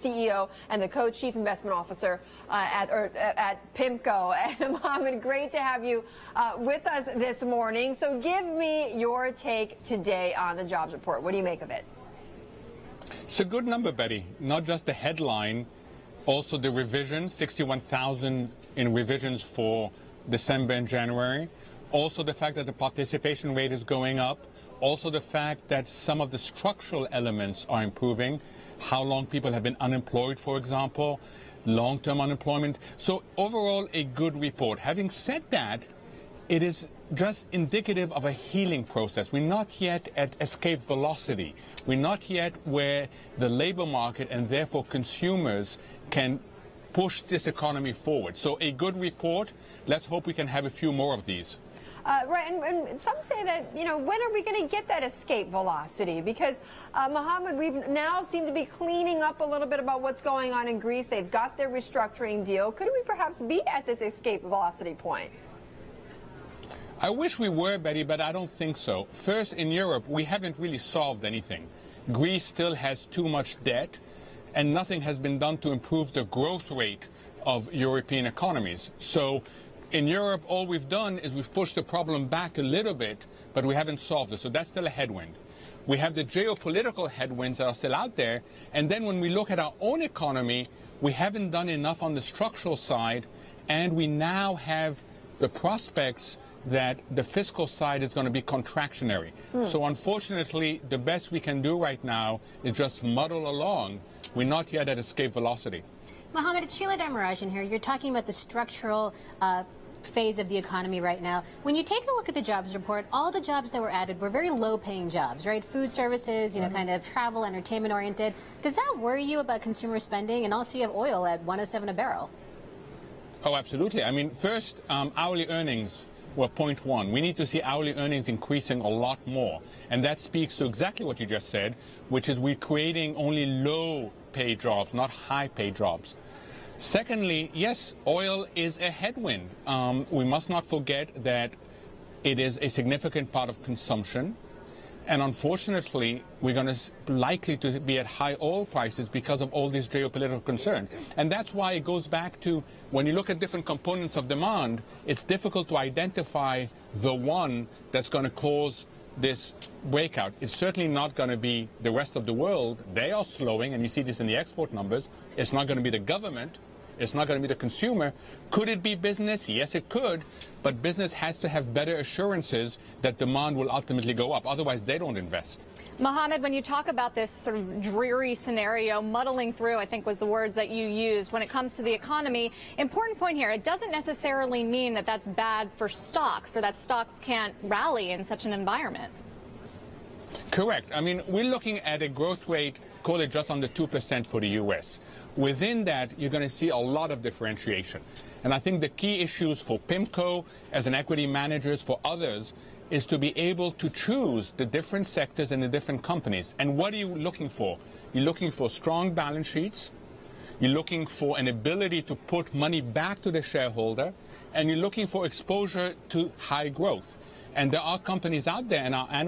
CEO and the co-chief investment officer at PIMCO. And Mohammed, great to have you with us this morning. So give me your take today on the jobs report. What do you make of it? It's a good number, Betty. Not just the headline, also the revision, 61,000 in revisions for December and January. Also the fact that the participation rate is going up. Also the fact that some of the structural elements are improving. How long people have been unemployed, for example, long-term unemployment. So overall, a good report. Having said that, it is just indicative of a healing process. We're not yet at escape velocity. We're not yet where the labor market and therefore consumers can push this economy forward. So a good report. Let's hope we can have a few more of these. Right, and some say that, when are we going to get that escape velocity? Because, Mohammed, we've now seemed to be cleaning up a little bit about what's going on in Greece. They've got their restructuring deal. Could we perhaps be at this escape velocity point? I wish we were, Betty, but I don't think so. First, in Europe, we haven't really solved anything. Greece still has too much debt, and nothing has been done to improve the growth rate of European economies. So in Europe, all we've done is we've pushed the problem back a little bit, but we haven't solved it. So that's still a headwind. We have the geopolitical headwinds that are still out there. And then when we look at our own economy, we haven't done enough on the structural side. And we now have the prospects that the fiscal side is going to be contractionary. So unfortunately, the best we can do right now is just muddle along. We're not yet at escape velocity. Mohammed, it's Sheila Dharmarajan here. You're talking about the structural phase of the economy right now. When you take a look at the jobs report, all the jobs that were added were very low-paying jobs, right? Food services, kind of travel, entertainment-oriented. Does that worry you about consumer spending? And also you have oil at 107 a barrel. Oh, absolutely. I mean, first, hourly earnings were 0.1. We need to see hourly earnings increasing a lot more. And that speaks to exactly what you just said, which is we're creating only low-paid jobs, not high-paid jobs. Secondly, yes, oil is a headwind. We must not forget that it is a significant part of consumption. And unfortunately, we're going to likely to be at high oil prices because of all these geopolitical concerns. And that's why it goes back to when you look at different components of demand, it's difficult to identify the one that's going to cause this breakout. It's certainly not going to be the rest of the world. They are slowing, and you see this in the export numbers. It's not going to be the government. It's not going to be the consumer. Could it be business? Yes, it could. But business has to have better assurances that demand will ultimately go up. Otherwise, they don't invest. Mohammed, when you talk about this sort of dreary scenario, muddling through, I think was the words that you used when it comes to the economy, important point here, it doesn't necessarily mean that that's bad for stocks or that stocks can't rally in such an environment. Correct. I mean, we're looking at a growth rate, call it just under 2% for the U.S. Within that, you're going to see a lot of differentiation. And I think the key issues for PIMCO, as an equity managers, for others, is to be able to choose the different sectors and the different companies. And what are you looking for? You're looking for strong balance sheets. You're looking for an ability to put money back to the shareholder. And you're looking for exposure to high growth. And there are companies out there, and our analysts